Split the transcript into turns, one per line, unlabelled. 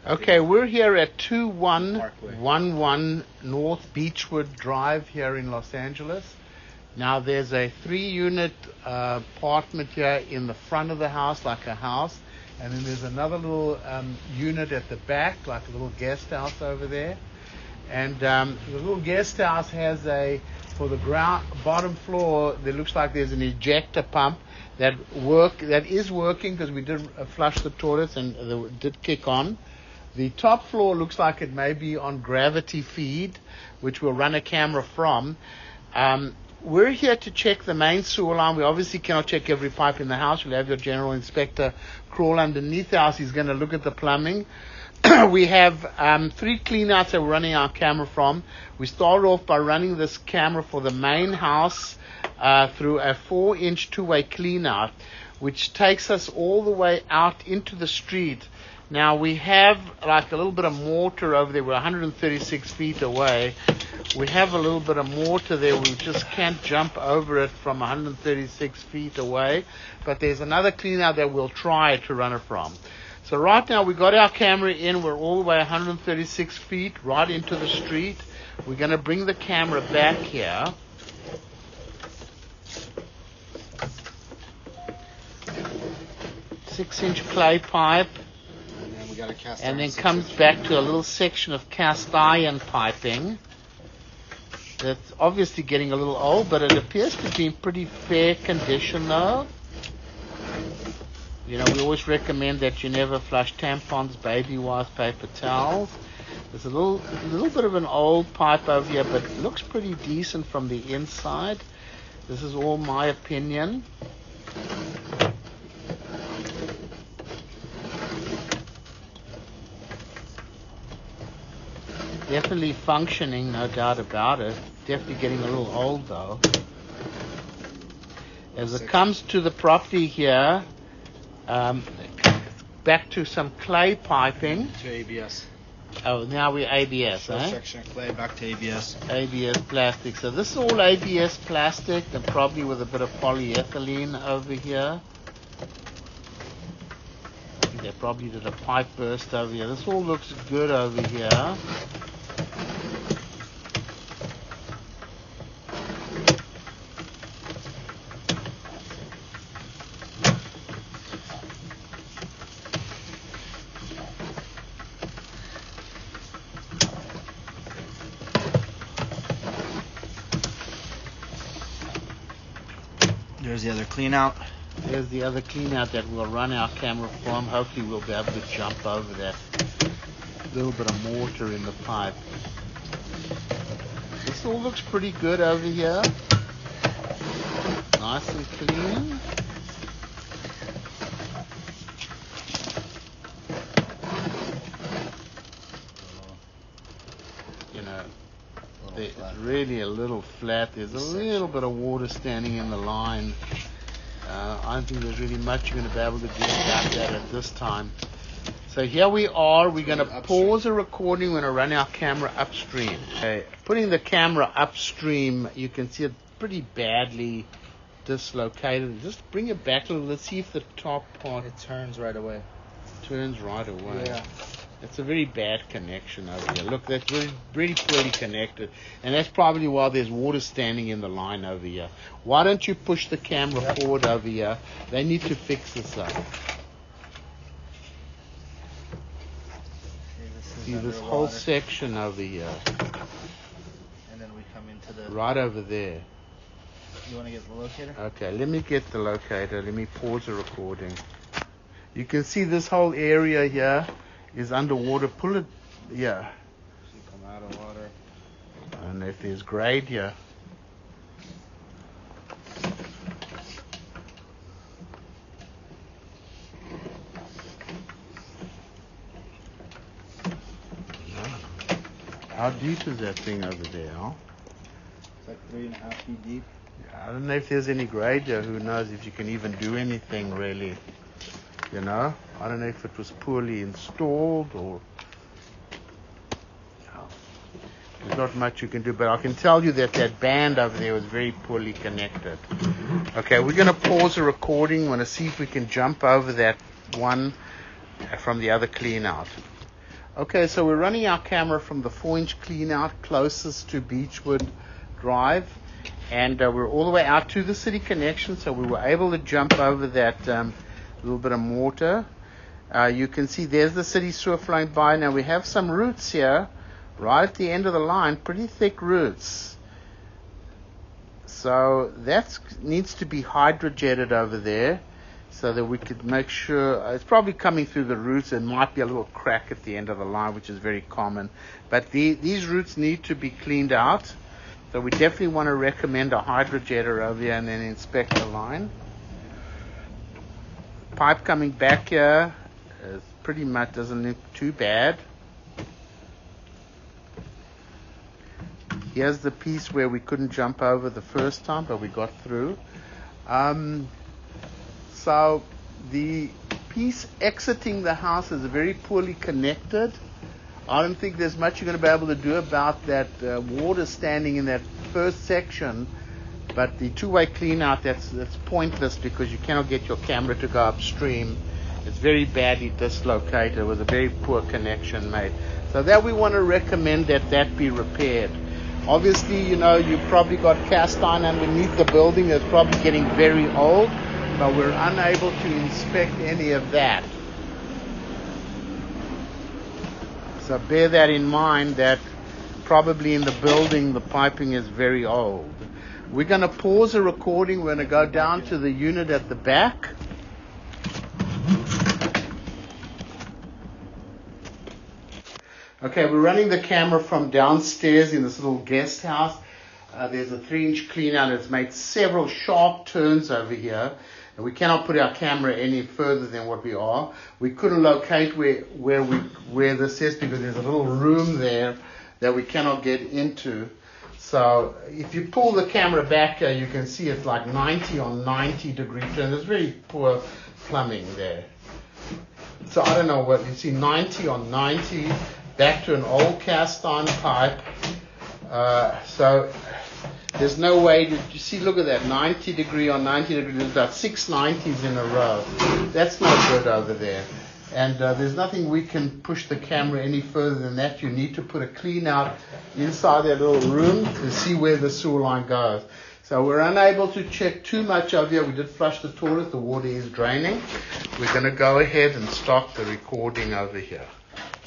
Okay, we're here at 2111 North Beachwood Drive here in Los Angeles. Now there's a 3-unit apartment here in the front of the house, like a house, and then there's another little unit at the back, like a little guest house over there. And the little guest house has for the bottom floor, there looks like there's an ejector pump that is working because we did flush the toilets and it did kick on. The top floor looks like it may be on gravity feed, which we'll run a camera from. We're here to check the main sewer line. We obviously cannot check every pipe in the house. We'll have your general inspector crawl underneath the house. He's going to look at the plumbing. We have 3 cleanouts that we're running our camera from. We started off by running this camera for the main house through a 4-inch two-way cleanout, which takes us all the way out into the street. Now we have like a little bit of mortar over there. We're 136 feet away. We have a little bit of mortar there. We just can't jump over it from 136 feet away. But there's another cleanout that we'll try to run it from. So right now we got our camera in. We're all the way 136 feet right into the street. We're going to bring the camera back here. Six-inch clay pipe. And then comes back to a little section of cast iron piping that's obviously getting a little old, but it appears to be in pretty fair condition now. You know, we always recommend that you never flush tampons, baby wipes, paper towels. There's a little bit of an old pipe over here, but it looks pretty decent from the inside. This is all my opinion. Definitely functioning, no doubt about it. Definitely getting a little old though. As it comes to the property here, back to some clay piping.
To ABS.
Oh, now we're ABS,
First section of clay, back to ABS.
ABS plastic. So this is all ABS plastic and probably with a bit of polyethylene over here. I think they probably did a pipe burst over here. This all looks good over here.
There's the other clean out.
There's the other clean out that we'll run our camera from. Hopefully we'll be able to jump over that little bit of mortar in the pipe. This all looks pretty good over here. Nice and clean. You know, it's really a little flat. There's a little bit of water standing in the line. I don't think there's really much you're going to be able to do about that at this time. So here we are. We're going to pause the recording. We're going to run our camera upstream. Okay. Putting the camera upstream, you can see it pretty badly dislocated. Just bring it back a little. Let's see if the top part...
It turns right away.
Turns right away.
Yeah.
It's a very bad connection over here. Look, that's really poorly connected. And that's probably why there's water standing in the line over here. Why don't you push the camera forward over here? They need to fix this up. See this whole section over here.
And then we come into the...
Right over there.
You want to get the locator?
Okay, let me get the locator. Let me pause the recording. You can see this whole area here is underwater. Pull it, yeah.
Should come out of water.
I don't know if there's grade here. How deep is that thing over there, huh?
It's like 3.5 feet deep.
I don't know if there's any grade here. Who knows if you can even do anything really. You know? I don't know if it was poorly installed or... There's not much you can do, but I can tell you that that band over there was very poorly connected. Okay, we're going to pause the recording. We're going to see if we can jump over that one from the other clean out. Okay, so we're running our camera from the 4-inch clean out closest to Beachwood Drive, and we're all the way out to the city connection, so we were able to jump over that little bit of mortar. You can see there's the city sewer flowing by. Now we have some roots here right at the end of the line, pretty thick roots. So that needs to be hydrojetted over there so that we could make sure it's probably coming through the roots. It might be a little crack at the end of the line, which is very common. But these roots need to be cleaned out. So we definitely want to recommend a hydrojetter over here and then inspect the line. Pipe coming back here is pretty much doesn't look too bad. Here's the piece where we couldn't jump over the first time, but we got through. So the piece exiting the house is very poorly connected. I don't think there's much you're going to be able to do about that water standing in that first section, but the two-way clean out, that's pointless because you cannot get your camera to go upstream. It's very badly dislocated. It was a very poor connection made. So that we want to recommend that be repaired. Obviously, you've probably got cast iron underneath the building that's probably getting very old, but we're unable to inspect any of that. So bear that in mind, that probably in the building the piping is very old. We're going to pause the recording. We're going to go down to the unit at the back. Okay, we're running the camera from downstairs in this little guest house. There's a 3-inch clean out. It's made several sharp turns over here, and we cannot put our camera any further than what we are. We couldn't locate where this is because there's a little room there that we cannot get into. So if you pull the camera back, you can see it's like 90 on 90 degree turn. There's very poor plumbing there. So I don't know what you see, 90 on 90. Back to an old cast iron pipe. So there's no way to, you see, look at that, 90 degree on 90 degree. There's about 6 90s in a row. That's no good over there. And there's nothing we can push the camera any further than that. You need to put a clean out inside that little room to see where the sewer line goes. So we're unable to check too much over here. We did flush the toilet. The water is draining. We're going to go ahead and stop the recording over here.